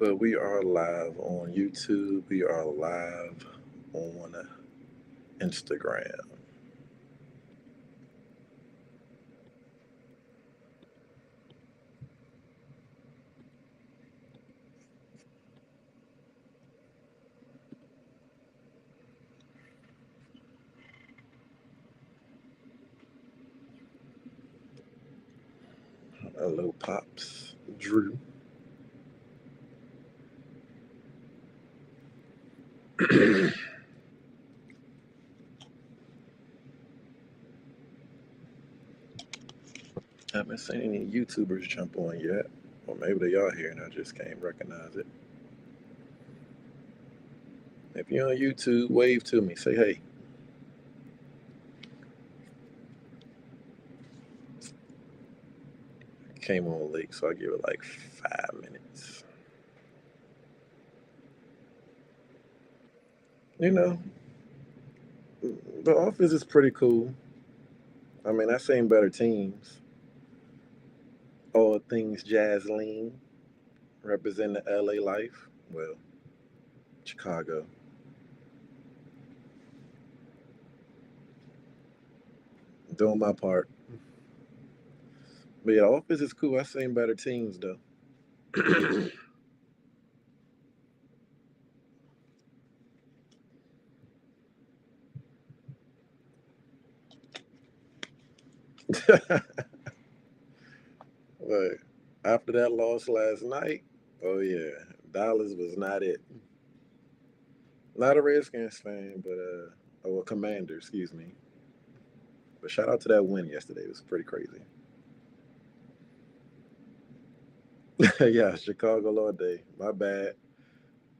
But we are live on YouTube. We are live on Instagram. Hello, Pops. Drew. Haven't seen any YouTubers jump on yet. Or maybe they are here and I just can't recognize it. If you're on YouTube, wave to me. Say hey. Came on late, so I give it like 5 minutes. You know, the office is pretty cool. I mean, I've seen better teams. All things Jazz represent the LA life. Well, Chicago. Doing my part. But yeah, office is cool. I've seen better teams though. But after that loss last night, oh yeah, Dallas was not it. Not a Redskins fan, but a Commander, excuse me. But shout out to that win yesterday. It was pretty crazy. Yeah, Chicago all day. My bad.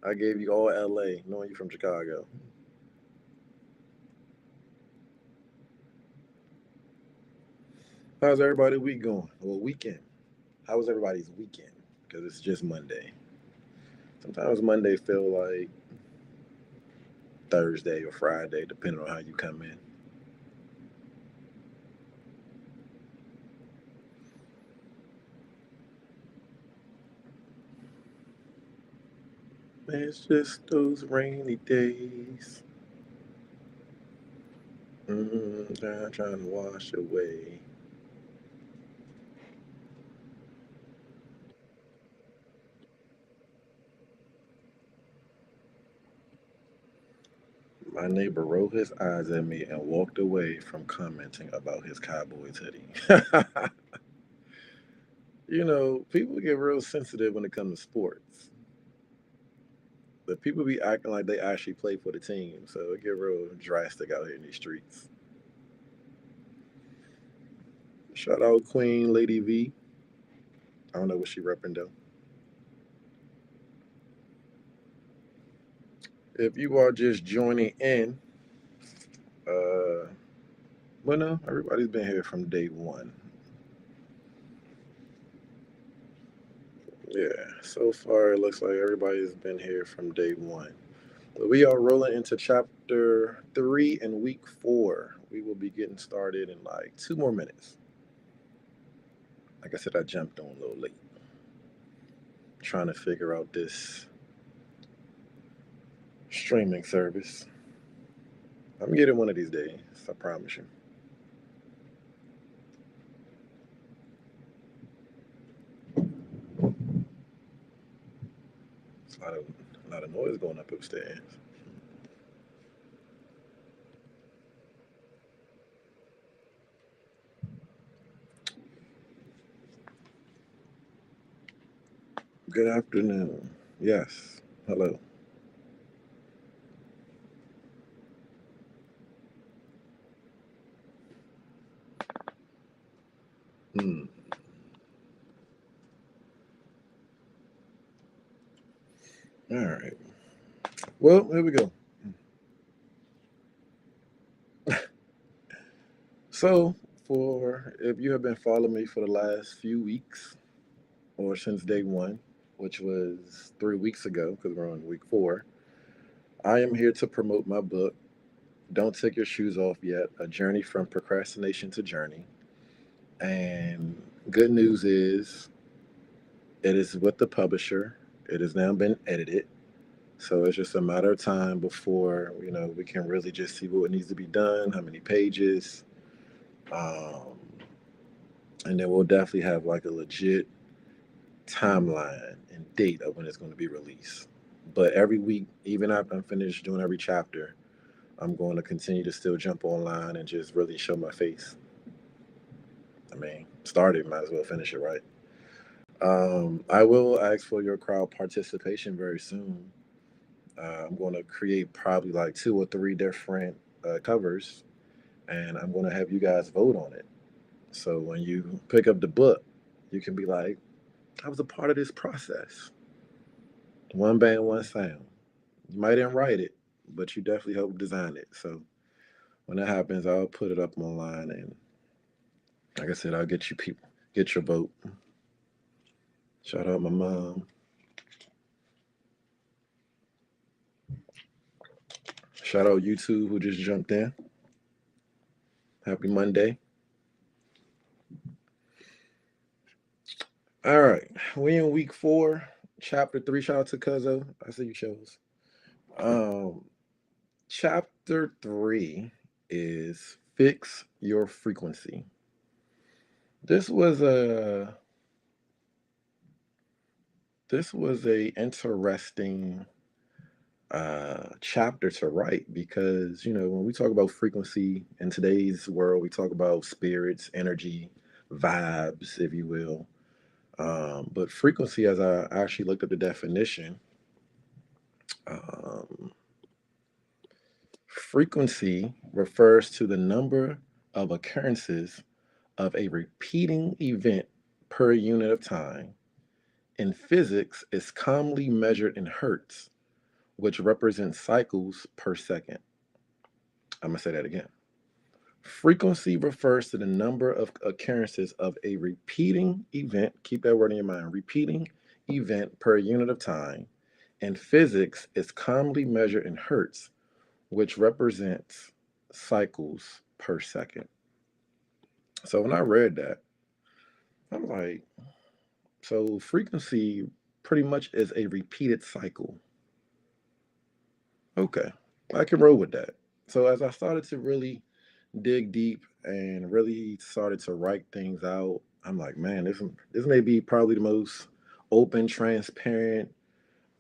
I gave you all LA, knowing you from Chicago. How's everybody week going? Well, weekend. How was everybody's weekend? Because it's just Monday. Sometimes Monday feel like Thursday or Friday, depending on how you come in. It's just those rainy days. Trying to wash away. My neighbor rolled his eyes at me and walked away from commenting about his Cowboys hoodie. People get real sensitive when it comes to sports. But people be acting like they actually play for the team, so it get real drastic out here in these streets. Shout out Queen Lady V. I don't know what she repping though. If you are just joining in, uh, well, no, everybody's been here from day one. Yeah, so far it looks like everybody's been here from day one. But we are rolling into chapter three and week four. We will be getting started in like 2 more minutes. Like I said, I jumped on a little late, trying to figure out this streaming service. I'm getting one of these days, I promise you. It's a lot of noise going up upstairs. Good afternoon. Yes. Hello. Hmm. All right. Well, here we go. So, for if you have been following me for the last few weeks or since day one, which was 3 weeks ago, because we're on week four, I am here to promote my book, Don't Take Your Shoes Off Yet, A Journey from Procrastination to Journey. And good news is it is with the publisher. It has now been edited. So it's just a matter of time before, we can really just see what needs to be done, how many pages. Um, and then we'll definitely have like a legit timeline and date of when it's going to be released. But every week, even after I'm finished doing every chapter, I'm going to continue to still jump online and just really show my face. I mean, started, might as well finish it right. I will ask for your crowd participation very soon. I'm going to create probably like two or three different covers, and I'm going to have you guys vote on it. So when you pick up the book, you can be like, I was a part of this process. One band, one sound. You might didn't write it, but you definitely helped design it. So when that happens, I'll put it up online, and like I said, I'll get you people get your vote. Shout out my mom. Shout out you two who just jumped in. Happy Monday. All right, we in week 4, chapter 3. Shout out to Cuzzo. I see you chose. Um, chapter 3 is fix your frequency. This was a interesting chapter to write because when we talk about frequency in today's world, we talk about spirits, energy, vibes, if you will. But frequency, as I actually looked up the definition, um, frequency refers to the number of occurrences of a repeating event per unit of time. In physics, is commonly measured in hertz, which represents cycles per second. I'm going to say that again. Frequency refers to the number of occurrences of a repeating event. Keep that word in your mind. Repeating event per unit of time. In physics, is commonly measured in hertz, which represents cycles per second. So when I read that, I'm like, so frequency pretty much is a repeated cycle. Okay, I can roll with that. So as I started to really dig deep and really started to write things out, I'm like, man, this may be probably the most open, transparent,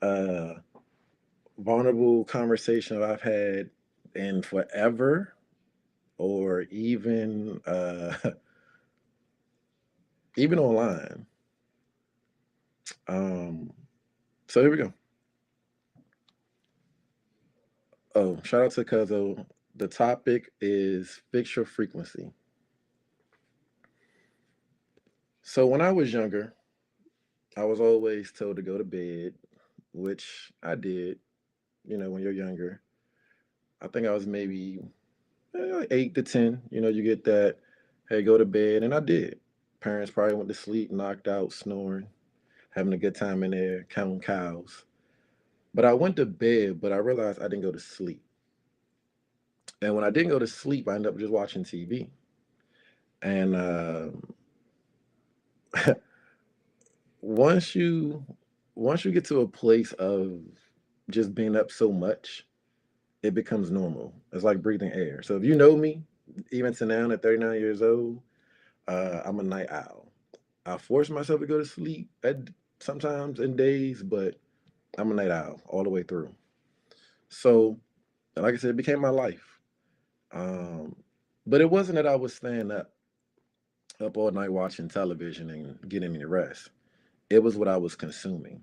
uh, vulnerable conversation I've had in forever, or even even online. Um, so here we go. Oh, shout out to Cuzzo. The topic is fix your frequency. So when I was younger, I was always told to go to bed, which I did. When you're younger, I think I was maybe like 8 to 10. You get that, hey, go to bed, and I did. Parents probably went to sleep, knocked out, snoring, having a good time in there, counting cows. But I went to bed, but I realized I didn't go to sleep. And when I didn't go to sleep, I ended up just watching TV. And once you once you get to a place of just being up so much, it becomes normal. It's like breathing air. So if you know me, even to now at 39 years old, I'm a night owl. I force myself to go to sleep sometimes in days, but I'm a night owl all the way through. So, like I said, it became my life. Um, but it wasn't that I was staying up all night watching television and getting any rest. It was what I was consuming.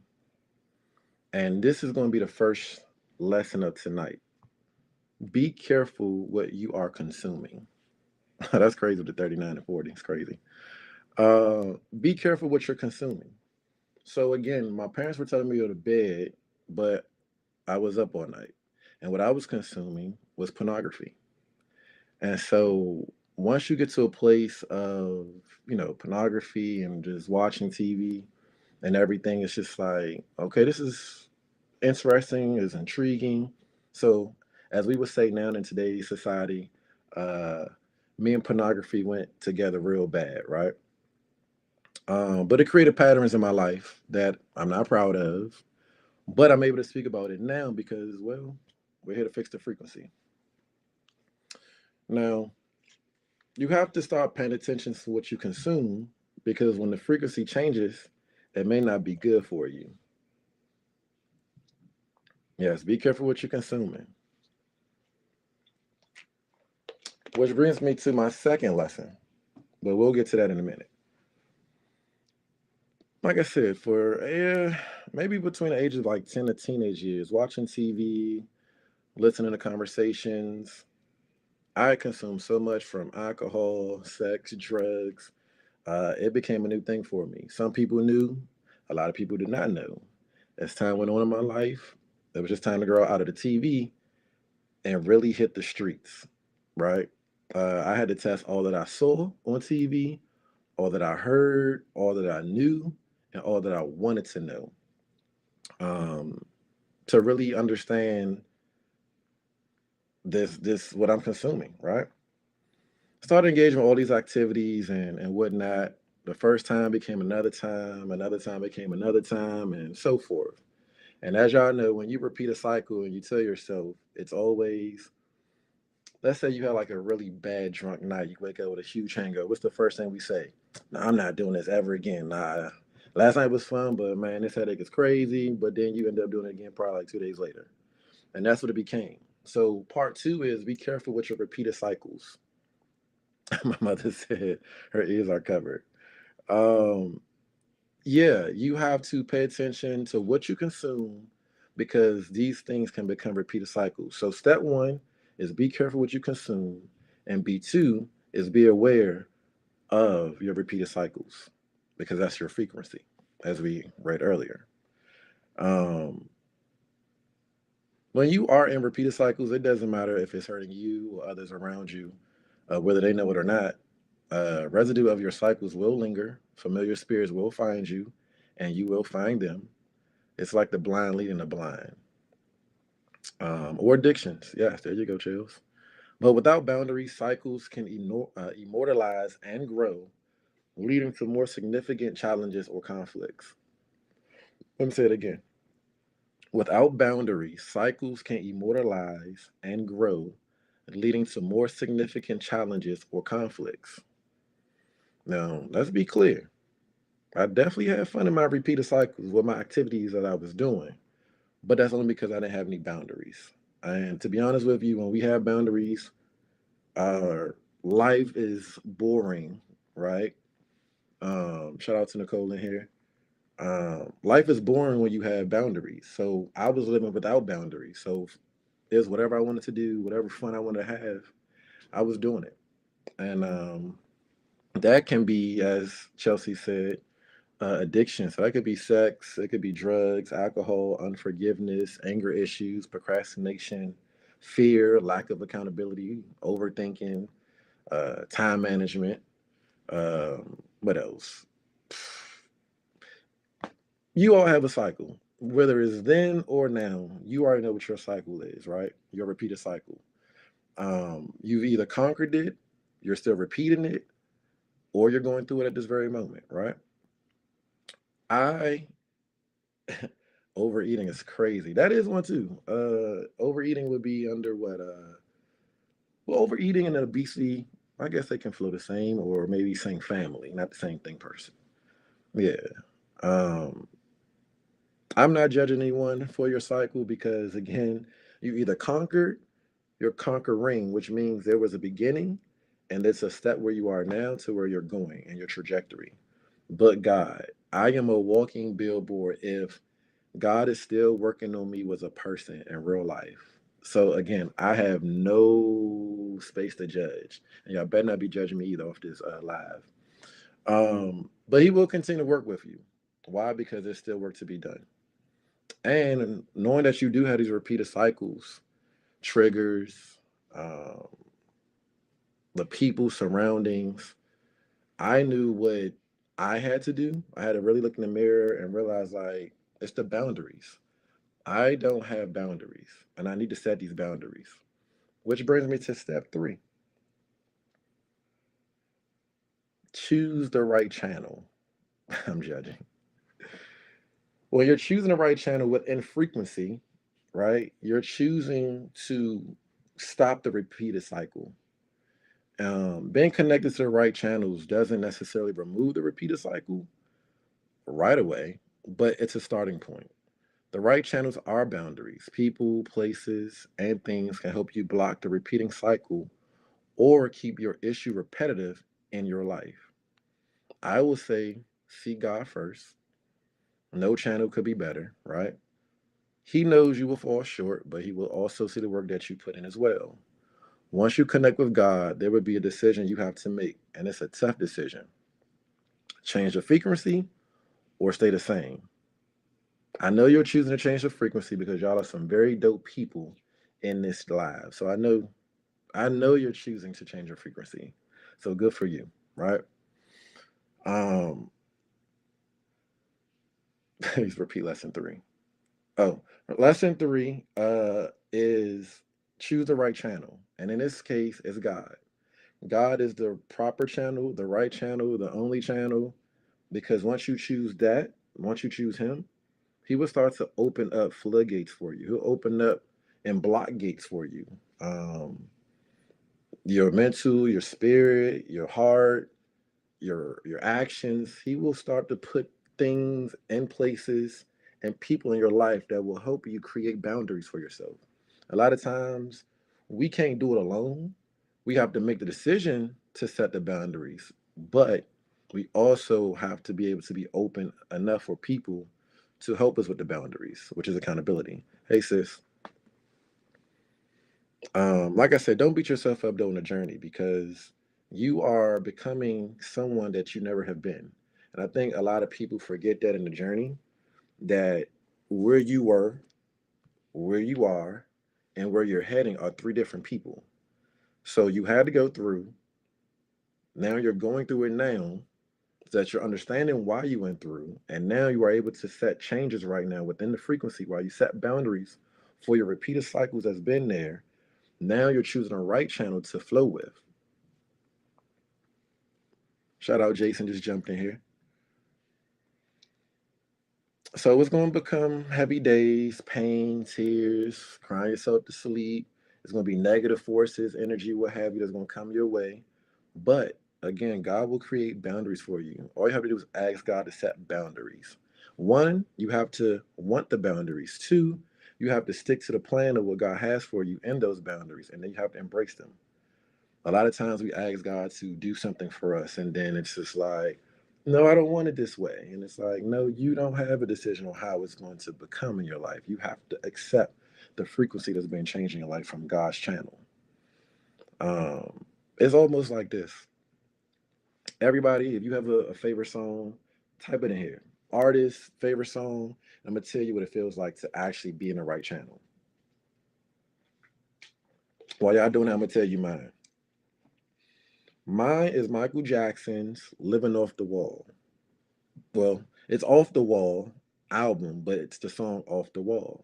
And this is going to be the first lesson of tonight. Be careful what you are consuming. That's crazy with the 39 and 40. It's crazy. Be careful what you're consuming. So again, my parents were telling me to go to bed, but I was up all night. And what I was consuming was pornography. And so once you get to a place of, pornography and just watching TV and everything, it's just like, okay, this is interesting, is intriguing. So as we would say now in today's society, uh, me and pornography went together real bad, right? But it created patterns in my life that I'm not proud of. But I'm able to speak about it now because, well, we're here to fix the frequency. Now, you have to start paying attention to what you consume because when the frequency changes, it may not be good for you. Yes, be careful what you're consuming. Which brings me to my second lesson, but we'll get to that in a minute. Like I said, for maybe between the ages of like 10 to teenage years, watching TV, listening to conversations, I consumed so much from alcohol, sex, drugs. It became a new thing for me. Some people knew, a lot of people did not know. As time went on in my life, it was just time to grow out of the TV and really hit the streets, right? I had to test all that I saw on TV, all that I heard, all that I knew, and all that I wanted to know, um, to really understand this what I'm consuming, right? Started engaging with all these activities and whatnot. The first time became another time became another time, and so forth. And as y'all know, when you repeat a cycle and you tell yourself it's always, let's say you had like a really bad drunk night, you wake up with a huge hangover. What's the first thing we say? No, I'm not doing this ever again. Nah, last night was fun, but man, this headache is crazy. But then you end up doing it again probably like 2 days later. And that's what it became. So part two is be careful with your repeated cycles. My mother said her ears are covered. Um, yeah, you have to pay attention to what you consume because these things can become repeated cycles. So step one is be careful what you consume, and B2 is be aware of your repeated cycles because that's your frequency, as we read earlier. Um, when you are in repeated cycles, it doesn't matter if it's hurting you or others around you, whether they know it or not. Residue of your cycles will linger. Familiar spirits will find you, and you will find them. It's like the blind leading the blind, or addictions. Yes, there you go, Chills. But without boundaries, cycles can immortalize and grow, leading to more significant challenges or conflicts. Let me say it again. Without boundaries, cycles can immortalize and grow, leading to more significant challenges or conflicts. Now, let's be clear. I definitely had fun in my repeated cycles with my activities that I was doing, but that's only because I didn't have any boundaries. And to be honest with you, when we have boundaries, our life is boring, right? Shout out to Nicole in here. Life is boring when you have boundaries. So I was living without boundaries. So is whatever I wanted to do, whatever fun I wanted to have, I was doing it. And that can be, as Chelsea said, addiction. So that could be sex, it could be drugs, alcohol, unforgiveness, anger issues, procrastination, fear, lack of accountability, overthinking, time management. What else? You all have a cycle. Whether it's then or now, you already know what your cycle is, right? Your repeated cycle. You've either conquered it, you're still repeating it, or you're going through it at this very moment, right? I overeating is crazy. That is one too. Overeating would be under what? Well, overeating and obesity, I guess they can flow the same, or maybe same family, not the same thing person. Yeah. Um, I'm not judging anyone for your cycle because again, you either conquered, you're conquering, which means there was a beginning, and it's a step where you are now to where you're going and your trajectory. But God, I am a walking billboard if God is still working on me as a person in real life. So again, I have no space to judge, and y'all better not be judging me either off this live. But He will continue to work with you. Why? Because there's still work to be done, and knowing that you do have these repeated cycles, triggers, um, the people, surroundings. I knew what I had to do. I had to really look in the mirror and realize like it's the boundaries. I don't have boundaries and I need to set these boundaries. Which brings me to step three, choose the right channel. I'm judging. When you're choosing the right channel within frequency, right, you're choosing to stop the repeated cycle. Being connected to the right channels doesn't necessarily remove the repeated cycle right away, but it's a starting point. The right channels are boundaries. People, places, and things can help you block the repeating cycle or keep your issue repetitive in your life. I will say, seek God first. No channel could be better, right? He knows you will fall short, but He will also see the work that you put in as well. Once you connect with God, there will be a decision you have to make, and it's a tough decision. Change the frequency or stay the same. I know you're choosing to change the frequency because y'all are some very dope people in this live. So I know you're choosing to change your frequency. So good for you, right? Um, please repeat lesson three. Oh, lesson three is choose the right channel. And in this case, it's God. God is the proper channel, the right channel, the only channel. Because once you choose that, once you choose Him, He will start to open up floodgates for you. He'll open up and block gates for you. Um, your mental, your spirit, your heart, your actions. He will start to put things and places and people in your life that will help you create boundaries for yourself. A lot of times we can't do it alone. We have to make the decision to set the boundaries, but we also have to be able to be open enough for people to help us with the boundaries, which is accountability. Hey sis, like I said, don't beat yourself up during the journey because you are becoming someone that you never have been. And I think a lot of people forget that in the journey, that where you were, where you are, and where you're heading are three different people. So you had to go through, now you're going through it now, so that you're understanding why you went through, and now you are able to set changes right now within the frequency while you set boundaries for your repeated cycles that's been there. Now you're choosing the right channel to flow with. Shout out Jason just jumped in here. So it's going to become heavy days, pain, tears, crying yourself to sleep. It's going to be negative forces, energy, what have you, that's going to come your way. But again, God will create boundaries for you. All you have to do is ask God to set boundaries. One, you have to want the boundaries. Two, you have to stick to the plan of what God has for you in those boundaries, and then you have to embrace them. A lot of times we ask God to do something for us, and then it's just like, no, I don't want it this way. And it's like, no, you don't have a decision on how it's going to become in your life. You have to accept the frequency that's been changing your life from God's channel. Um, it's almost like this. Everybody, if you have a favorite song, type it in here. Artist, favorite song. I'm gonna tell you what it feels like to actually be in the right channel. While y'all doing that, I'm gonna tell you mine. Mine is Michael Jackson's "Living Off the Wall." Well, it's Off the Wall album, but it's the song Off the Wall.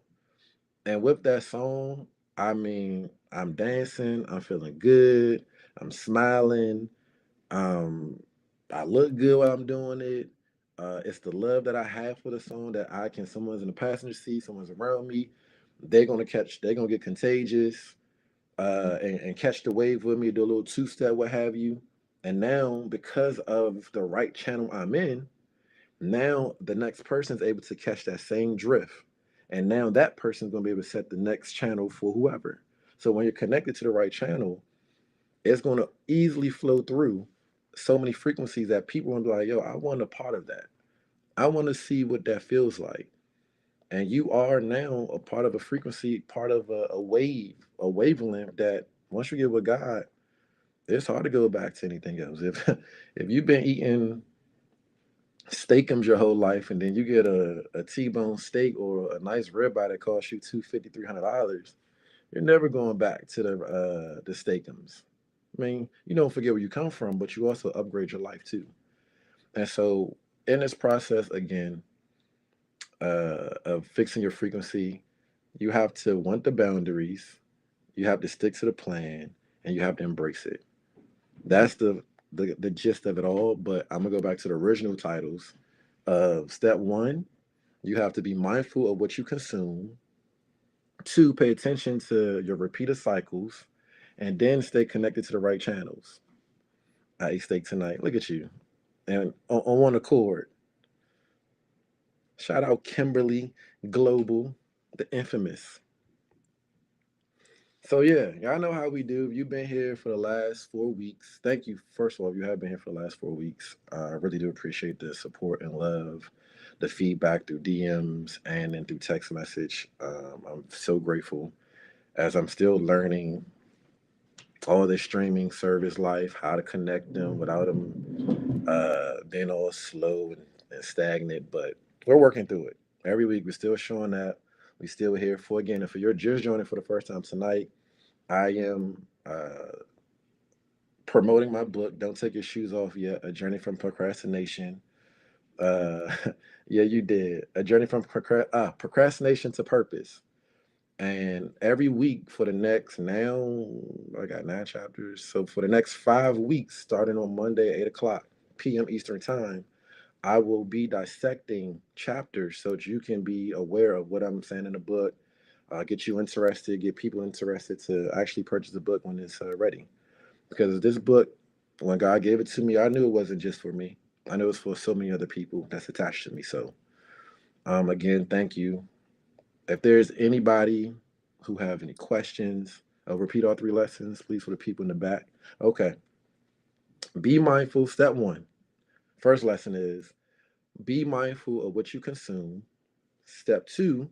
And with that song, I mean, I'm dancing, I'm feeling good, I'm smiling, um, I look good while I'm doing it. It's the love that I have for the song that I can, someone's in the passenger seat, someone's around me, they're gonna get contagious, and catch the wave with me, do a little two step, what have you. And now, because of the right channel I'm in, now the next person's able to catch that same drift. And now that person's going to be able to set the next channel for whoever. So when you're connected to the right channel, it's going to easily flow through so many frequencies that people will be like, yo, I want a part of that. I want to see what that feels like. And you are now a part of a frequency, part of a wave, a wavelength that once you get with God, it's hard to go back to anything else. If you've been eating steakums your whole life, and then you get a T-bone steak or a nice ribeye that costs you $250, $300, you're never going back to the steakums. I mean, you don't forget where you come from, but you also upgrade your life too. And so, in this process, again, of fixing your frequency, you have to want the boundaries, you have to stick to the plan, and you have to embrace it. That's the gist of it all. But I'm gonna go back to the original titles of step one. You have to be mindful of what you consume. Two, pay attention to your repeated cycles. And then stay connected to the right channels. I ate steak tonight. Look at you. And on one accord. Shout out Kimberly Global, the infamous. So yeah, y'all know how we do. You've been here for the last 4 weeks. Thank you. First of all, if you have been here for the last 4 weeks, I really do appreciate the support and love, the feedback through DMs and then through text message. I'm so grateful as I'm still learning all this streaming service life, how to connect them without them being all slow and stagnant. But we're working through it. Every week we're still showing that. We still here for again. If you're just joining for the first time tonight, I am promoting my book. Don't take your shoes off yet. A journey from procrastination. Uh, yeah, you did. A journey from procrastination to purpose. And every week for the next now, I got 9 chapters. So for the next 5 weeks, starting on Monday at 8 o'clock p.m. Eastern time, I will be dissecting chapters so that you can be aware of what I'm saying in the book, get you interested, get people interested to actually purchase the book when it's ready. Because this book, when God gave it to me, I knew it wasn't just for me. I knew it was for so many other people that's attached to me. So, again, thank you. If there's anybody who have any questions, I'll repeat all 3 lessons, please, for the people in the back. Okay. Be mindful. Step one. First lesson is be mindful of what you consume. Step two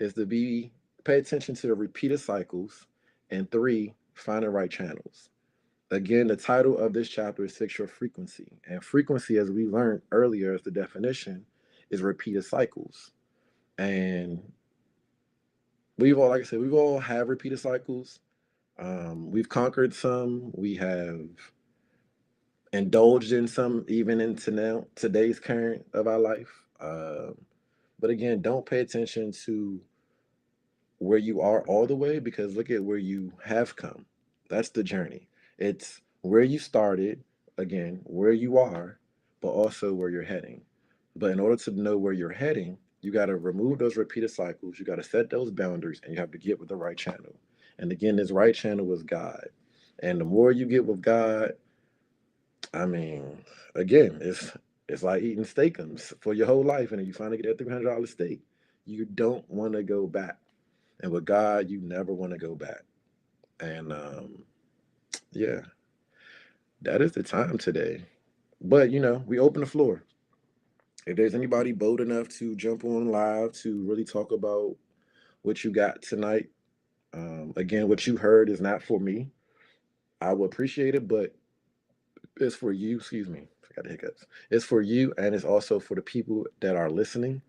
is to be pay attention to the repeated cycles. And three, find the right channels. Again, the title of this chapter is Fix Your Frequency. And frequency, as we learned earlier as the definition, is repeated cycles. And we've all, like I said, we've all have repeated cycles. We've conquered some. We have indulged in some, even into now today's current of our life. But again, don't pay attention to where you are all the way because look at where you have come. That's the journey. It's where you started, again, where you are, but also where you're heading. But in order to know where you're heading, you got to remove those repeated cycles. You got to set those boundaries and you have to get with the right channel. And again, this right channel is God. And the more you get with God, I mean, again, it's like eating steakums for your whole life, and then you finally get that $300 steak. You don't want to go back, and with God, you never want to go back. And yeah, that is the time today. But we open the floor. If there's anybody bold enough to jump on live to really talk about what you got tonight, again, what you heard is not for me. I would appreciate it, but it's for you. Excuse me, I got the hiccups. It's for you, and it's also for the people that are listening.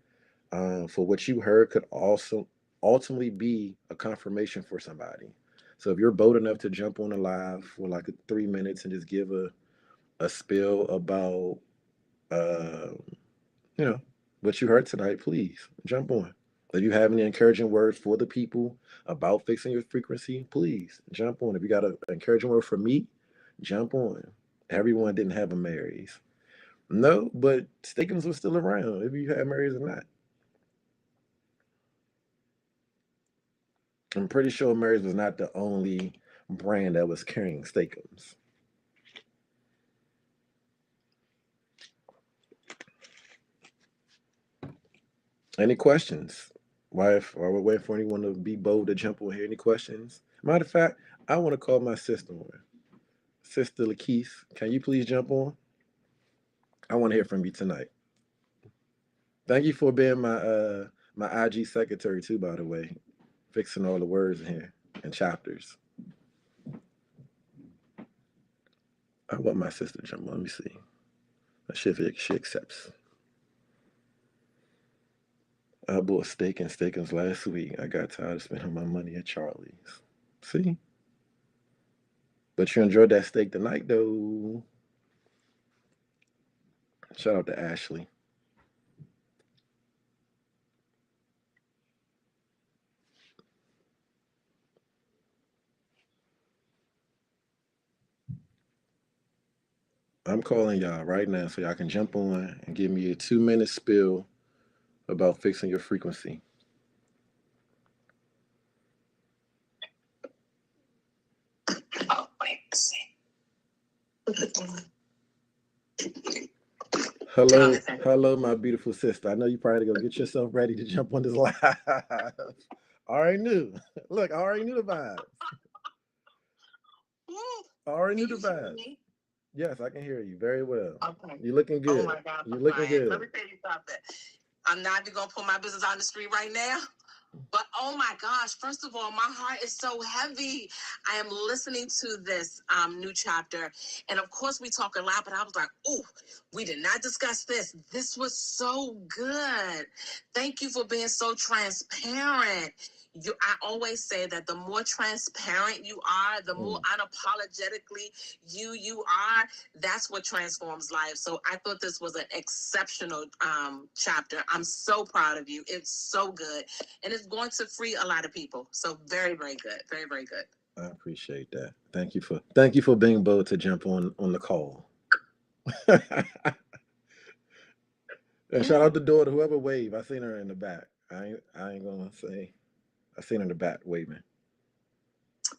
For what you heard could also ultimately be a confirmation for somebody. So if you're bold enough to jump on a live for like 3 minutes and just give a spill about uh, you know what you heard tonight, please jump on. If you have any encouraging words for the people about fixing your frequency, please jump on. If you got an encouraging word for me, jump on. Everyone didn't have a Marys. No, but Steakums was still around, if you had Marys or not. I'm pretty sure Mary's was not the only brand that was carrying Steakums. Any questions? While we're waiting for anyone to be bold to jump on here, any questions? Matter of fact, I want to call my sister on. Sister Lakeith, can you please jump on? I want to hear from you tonight. Thank you for being my IG secretary too, by the way, fixing all the words in here and chapters. I want my sister to jump on. Let me see. Let's see if she accepts. I bought steak and steakums last week. I got tired of spending my money at Charlie's. See? But you enjoyed that steak tonight, though. Shout out to Ashley. I'm calling y'all right now so y'all can jump on and give me a 2 minute spill about fixing your frequency. Oh, wait, let's see. Hello, my beautiful sister. I know you probably go get yourself ready to jump on this live. I already knew. Look, I already knew the vibes. I already knew the vibes. Yes, I can hear you very well. Okay. You're looking Oh good. my God, You're looking Brian. Let good. me tell you something. I'm not even gonna put my business on the street right now. But oh my gosh, first of all, my heart is so heavy. I am listening to this new chapter. And of course, we talk a lot, but I was like, oh, we did not discuss this. This was so good. Thank you for being so transparent. I always say that the more transparent you are, the more unapologetically you are, that's what transforms life. So I thought this was an exceptional chapter. I'm so proud of you. It's so good. And it's going to free a lot of people. So very, very good. Very, very good. I appreciate that. Thank you for being bold to jump on the call. And shout out to daughter, whoever waved. I seen her in the back. I ain't gonna say I seen her in the back waving.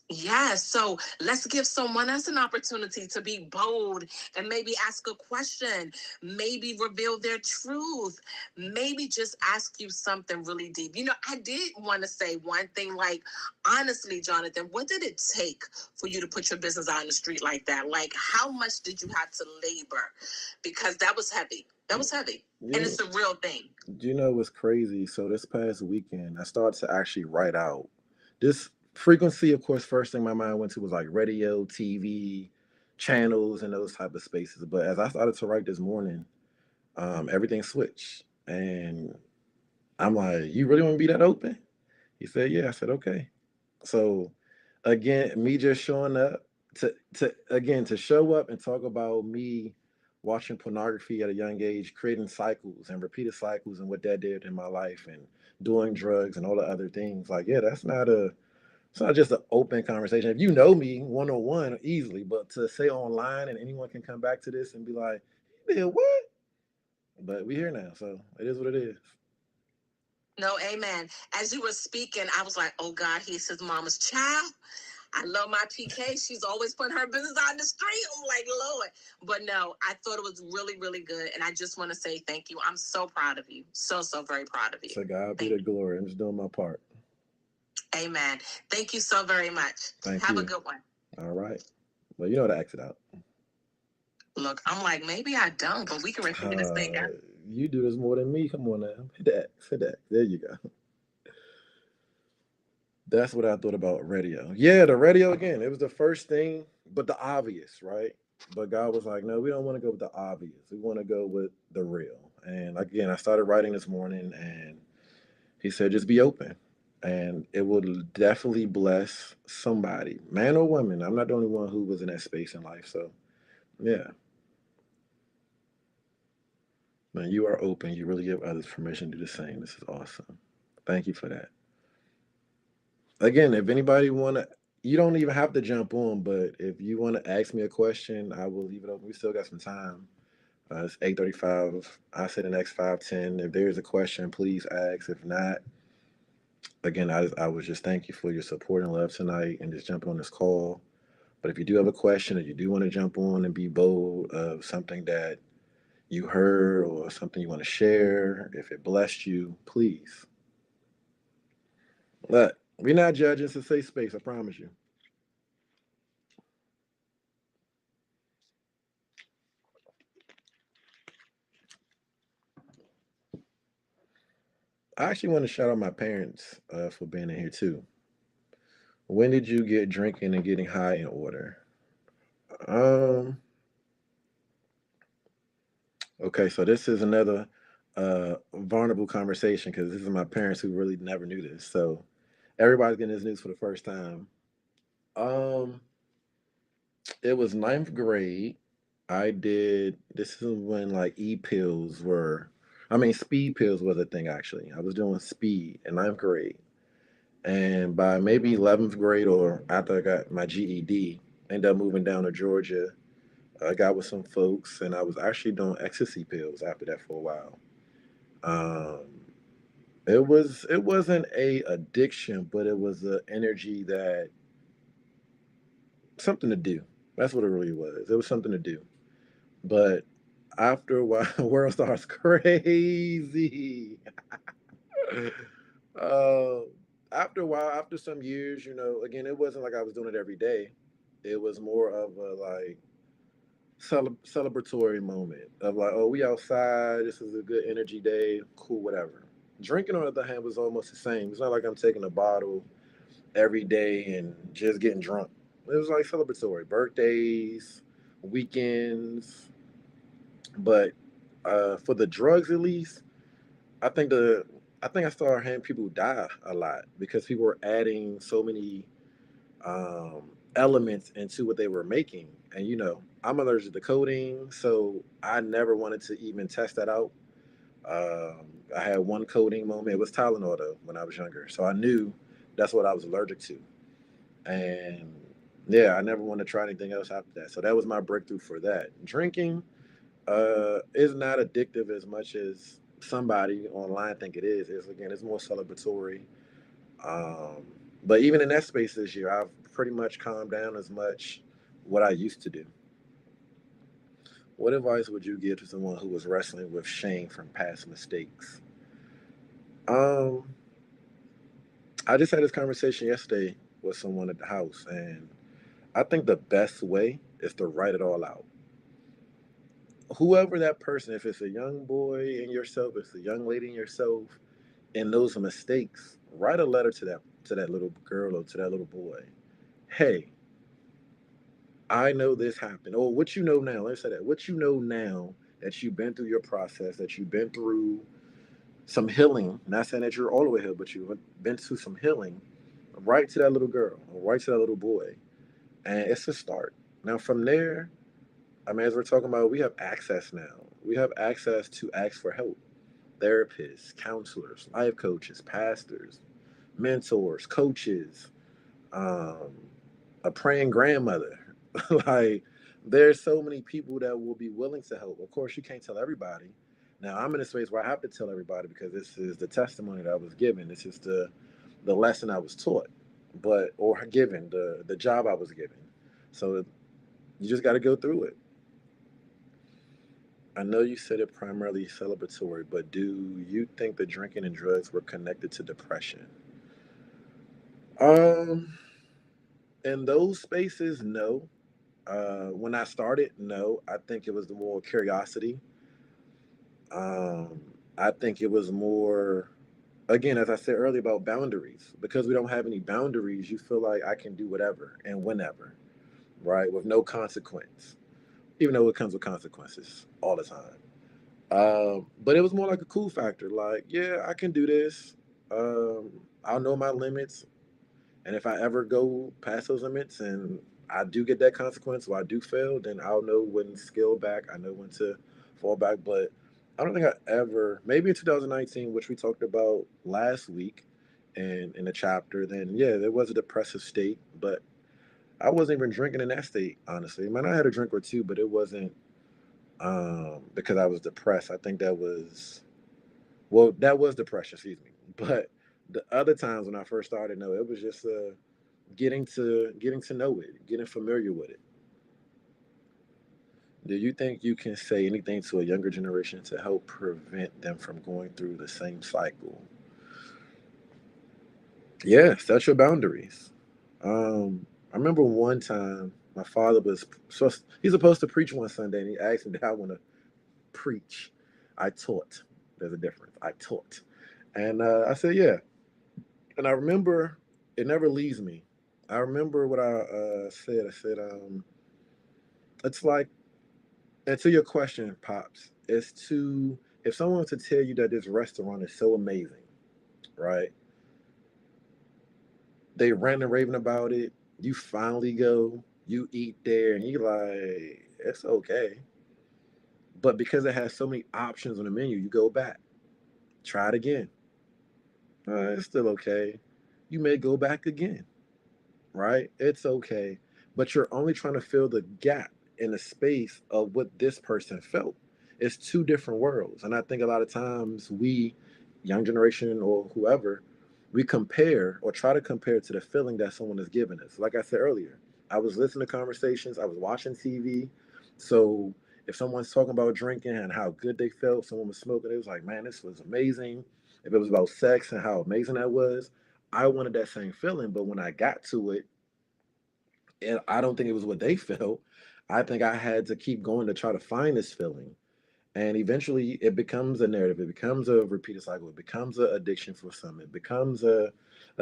Yeah, so let's give someone else an opportunity to be bold and maybe ask a question, maybe reveal their truth, maybe just ask you something really deep. I did want to say one thing, like, honestly, Jonathan, what did it take for you to put your business out on the street like that? Like, how much did you have to labor? Because that was heavy. That was heavy. You And know, it's a real thing. do you know what's crazy? So this past weekend, I started to actually write out this frequency. Of course, first thing my mind went to was like radio, TV, channels, and those type of spaces. But as I started to write this morning, everything switched, and I'm like, "You really want to be that open?" He said, "Yeah." I said, "Okay." So again, me just showing up to show up and talk about me watching pornography at a young age, creating cycles and repeated cycles and what that did in my life and doing drugs and all the other things. Like, yeah, it's not just an open conversation. If you know me one on one easily, but to say online and anyone can come back to this and be like, "You did what?" But we here now, so it is what it is. No, amen. As you were speaking, I was like, oh God, he's his mama's child. I love my PK. She's always putting her business on the street. I'm like, Lord. But no, I thought it was really, really good. And I just want to say thank you. I'm so proud of you. So, so very proud of you. So God be the glory. I'm just doing my part. Amen. Thank you so very much. Thank Have a you. good one. All right. Well, you know how to exit out. Look, I'm like, maybe I don't, but we can figure this thing out. You do this more than me. Come on now. Hit that. Hit that. There you go. That's what I thought about radio. Yeah, the radio again. It was the first thing, but the obvious, right? But God was like, no, we don't want to go with the obvious. We want to go with the real. And again, I started writing this morning, and He said, just be open, and it will definitely bless somebody, man or woman. I'm not the only one who was in that space in life. So, yeah, man, you are open. You really give others permission to do the same. This is awesome. Thank you for that. Again, if anybody wanna, you don't even have to jump on, but if you want to ask me a question, I will leave it open. We still got some time. It's 8:35. I said the next 5-10. If there's a question, please ask. If not, again, I was just thank you for your support and love tonight and just jumping on this call. But if you do have a question or you do want to jump on and be bold of something that you heard or something you want to share, if it blessed you, please. But we're not judging. It's a safe space. I promise you. I actually want to shout out my parents for being in here too. When did you get drinking and getting high in order? Um. Okay, so this is another vulnerable conversation because this is my parents who really never knew this. So everybody's getting this news for the first time. Um. It was ninth grade. I did. This is when like e pills were. I mean, speed pills was a thing actually. I was doing speed in ninth grade. And by maybe 11th grade or after I got my GED, I ended up moving down to Georgia. I got with some folks, and I was actually doing ecstasy pills after that for a while. Um, It wasn't a addiction, but it was an energy that something to do. That's what it really was. It was something to do. But after a while, the world starts crazy. uh, After a while, after some years, again, it wasn't like I was doing it every day. It was more of a like celebratory moment of like, oh, we outside. This is a good energy day. Cool, whatever. Drinking, on the other hand, was almost the same. It's not like I'm taking a bottle every day and just getting drunk. It was like celebratory birthdays, weekends. But for the drugs, at least, I think the I think I started having people die a lot because people were adding so many elements into what they were making. And I'm allergic to codeine, so I never wanted to even test that out. I had one codeine moment. It was Tylenol though when I was younger, so I knew that's what I was allergic to. And yeah, I never wanted to try anything else after that. So that was my breakthrough for that. Drinking is not addictive as much as somebody online think it is. It's more celebratory. Um, but even in that space this year, I've pretty much calmed down as much what I used to do. What advice would you give to someone who was wrestling with shame from past mistakes? Um, I just had this conversation yesterday with someone at the house, and I think the best way is to write it all out. Whoever that person, if it's a young boy in yourself, if it's a young lady in yourself, and those are mistakes, write a letter to that little girl or to that little boy. Hey, I know this happened. Or what you know now. Let's say that. What you know now that you've been through your process, that you've been through some healing. Not saying that you're all the way here, but you've been through some healing. Write to that little girl or write to that little boy. And it's a start. Now from there, I mean, as we're talking about, we have access now. We have access to ask for help. Therapists, counselors, life coaches, pastors, mentors, coaches, um, a praying grandmother. Like, there's so many people that will be willing to help. Of course, you can't tell everybody. Now, I'm in a space where I have to tell everybody because this is the testimony that I was given. This is the lesson I was taught, but or given the job I was given. So you just got to go through it. I know you said it primarily celebratory, but do you think the drinking and drugs were connected to depression? Um, in those spaces, no. When I started, no. I think it was the more curiosity. Um, I think it was more, again, as I said earlier, about boundaries. Because we don't have any boundaries, you feel like I can do whatever and whenever, right? With no consequence, even though it comes with consequences all the time. But it was more like a cool factor. Like, yeah, I can do this. I'll know my limits. And if I ever go past those limits and I do get that consequence or I do fail, then I'll know when to scale back. I know when to fall back. But I don't think I ever, maybe in 2019, which we talked about last week and in the chapter, then yeah, there was a depressive state, but I wasn't even drinking in that state, honestly. I mean, I had a drink or two, but it wasn't because I was depressed. I think that was depression, excuse me. But the other times when I first started, no, it was just getting to know it, getting familiar with it. Do you think you can say anything to a younger generation to help prevent them from going through the same cycle? Yeah, set your boundaries. I remember one time my father was he's supposed to preach one Sunday, and he asked me, "Did I want to preach?" I taught. There's a difference. I taught, and I said, "Yeah." And I remember it never leaves me. I remember what I said. I said, "It's like." And to your question, pops, is to if someone wants to tell you that this restaurant is so amazing, right? They rant and raving about it. You finally go, you eat there, and you like, it's okay. But because it has so many options on the menu, you go back, try it again. It's still okay. You may go back again, right? It's okay. But you're only trying to fill the gap in the space of what this person felt. It's two different worlds. And I think a lot of times we young generation or whoever, we compare or try to compare to the feeling that someone has given us. Like I said earlier, I was listening to conversations, I was watching TV. So if someone's talking about drinking and how good they felt, someone was smoking, it was like, man, this was amazing. If it was about sex and how amazing that was, I wanted that same feeling. But when I got to it, and I don't think it was what they felt, I think I had to keep going to try to find this feeling. And eventually it becomes a narrative, it becomes a repeated cycle, it becomes an addiction for some, it becomes a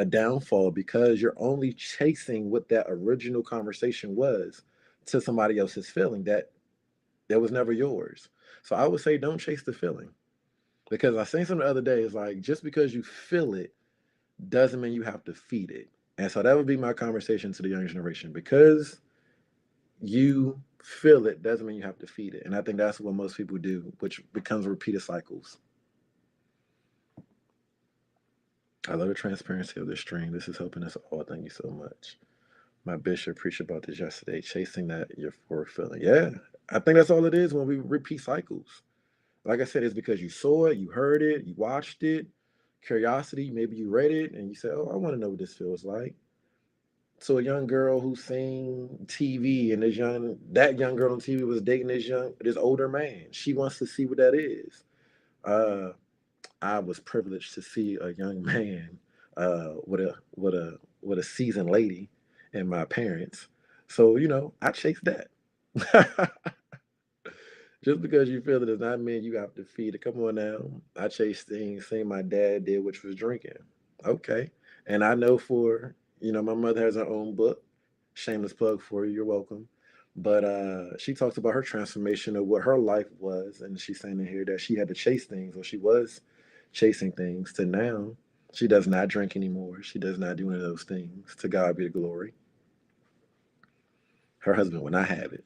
downfall because you're only chasing what that original conversation was to somebody else's feeling that was never yours. So I would say don't chase the feeling. Because I seen something the other day, is like just because you feel it doesn't mean you have to feed it. And so that would be my conversation to the younger generation. Because you feel it doesn't mean you have to feed it. And I think that's what most people do, which becomes repeated cycles. I love the transparency of this stream. This is helping us all. Thank you so much. My bishop preached about this yesterday, chasing that euphoric feeling. Yeah, I think that's all it is when we repeat cycles. Like I said, it's because you saw it, you heard it, you watched it, curiosity, maybe you read it, and you said, oh, I want to know what this feels like. So a young girl who's seen TV, and that young girl on TV was dating this older man. She wants to see what that is. Uh, I was privileged to see a young man with a seasoned lady and my parents. So I chased that. Just because you feel it does not mean you have to feed it. Come on now. I chased things, same my dad did, which was drinking. Okay. And I know my mother has her own book. Shameless plug for you. You're welcome. But she talks about her transformation of what her life was. And she's saying in here that she had to chase things, or she was chasing things, to now she does not drink anymore. She does not do any of those things. To God be the glory. Her husband would not have it.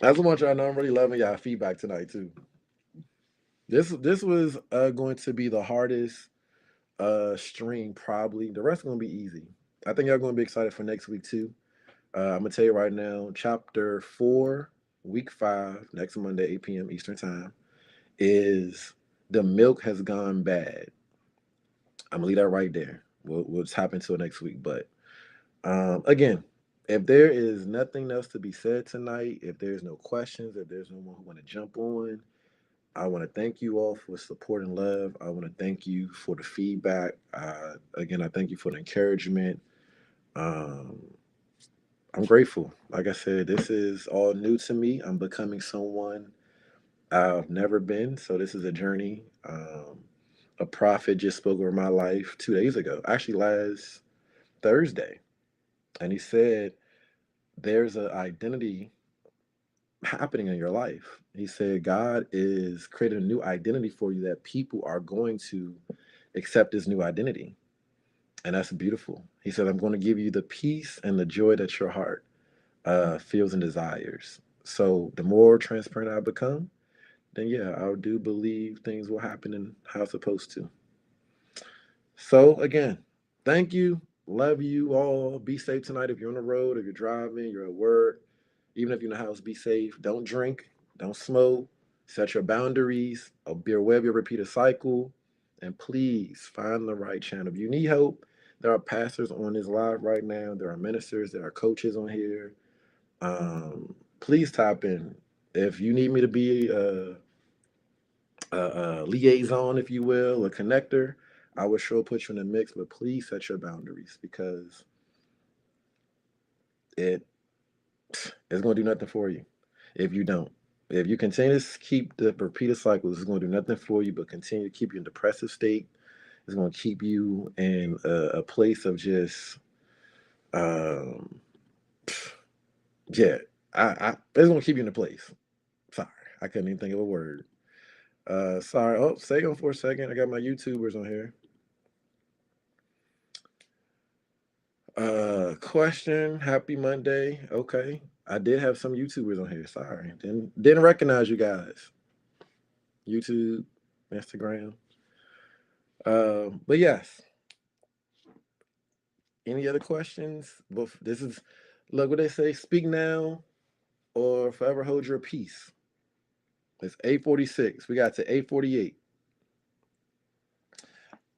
I just want y'all to know I'm really loving y'all feedback tonight too. This was going to be the hardest stream probably. The rest are gonna be easy. I think y'all gonna be excited for next week too. I'm gonna tell you right now, chapter 4, week 5, next Monday, 8 p.m. Eastern time, is the milk has gone bad. I'm gonna leave that right there. We'll tap into it next week. But again, if there is nothing else to be said tonight, if there's no questions, if there's no one who want to jump on, I want to thank you all for support and love. I want to thank you for the feedback. Again, I thank you for the encouragement. Um, I'm grateful. Like I said, this is all new to me. I'm becoming someone I've never been. So this is a journey. A prophet just spoke over my life 2 days ago, actually last Thursday, and he said there's an identity happening in your life. He said God is creating a new identity for you, that people are going to accept this new identity. And that's beautiful. He said, I'm going to give you the peace and the joy that your heart feels and desires. So the more transparent I become, then yeah, I do believe things will happen and how it's supposed to. So again, thank you. Love you all. Be safe tonight if you're on the road, if you're driving, you're at work, even if you're in the house, be safe. Don't drink, don't smoke, set your boundaries, be aware of your repeated cycle, and please find the right channel. If you need help, there are pastors on this live right now, there are ministers, there are coaches on here. Please tap in. If you need me to be a liaison, if you will, a connector, I will sure put you in the mix, but please set your boundaries because it it's going to do nothing for you if you don't. If you continue to keep the repeated cycles, it's going to do nothing for you, but continue to keep you in a depressive state. It's going to keep you in a place of just, um, yeah, it's going to keep you in a place. Sorry, I couldn't even think of a word. Sorry. Oh, stay on for a second. I got my YouTubers on here. Question. Happy Monday. Okay. I did have some YouTubers on here. Sorry. Didn't recognize you guys. YouTube, Instagram. But yes. Any other questions? This is look what they say. Speak now or forever hold your peace. It's 8:46. We got to 8:48.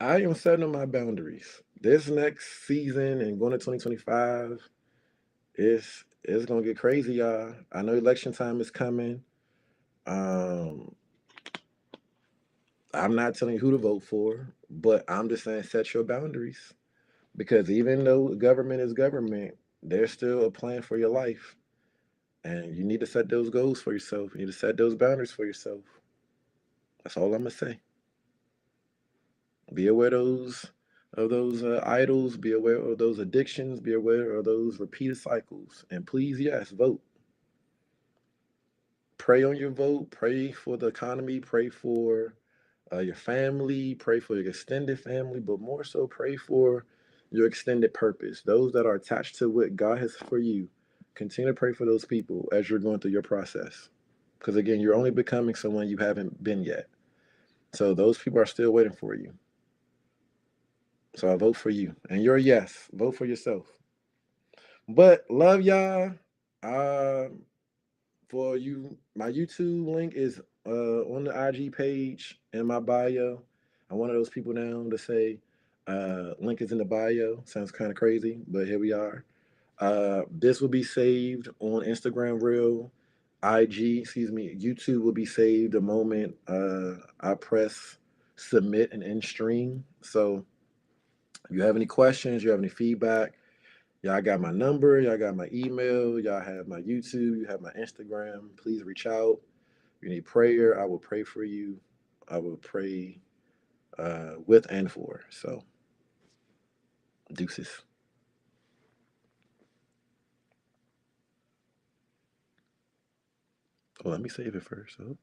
I am setting my boundaries. This next season and going to 2025, it's gonna get crazy, y'all. I know election time is coming. Um, I'm not telling you who to vote for, but I'm just saying set your boundaries. Because even though government is government, there's still a plan for your life. And you need to set those goals for yourself. You need to set those boundaries for yourself. That's all I'm gonna say. Be aware of those idols. Be aware of those addictions. Be aware of those repeated cycles. And please, yes, vote. Pray on your vote. Pray for the economy. Pray for your family. Pray for your extended family. But more so, pray for your extended purpose. Those that are attached to what God has for you. Continue to pray for those people as you're going through your process. Because again, you're only becoming someone you haven't been yet. So those people are still waiting for you. So I vote for you. And you're a yes. Vote for yourself. But love y'all. Um, for you, my YouTube link is on the IG page in my bio. I'm one of those people now to say link is in the bio. Sounds kind of crazy, but here we are. This will be saved on Instagram Reel, IG, excuse me, YouTube will be saved the moment I press submit and end stream. So if you have any questions, you have any feedback, y'all got my number, y'all got my email, y'all have my YouTube, you have my Instagram. Please reach out. If you need prayer, I will pray for you. I will pray with and for. So, deuces. Oh, let me save it first. Oh.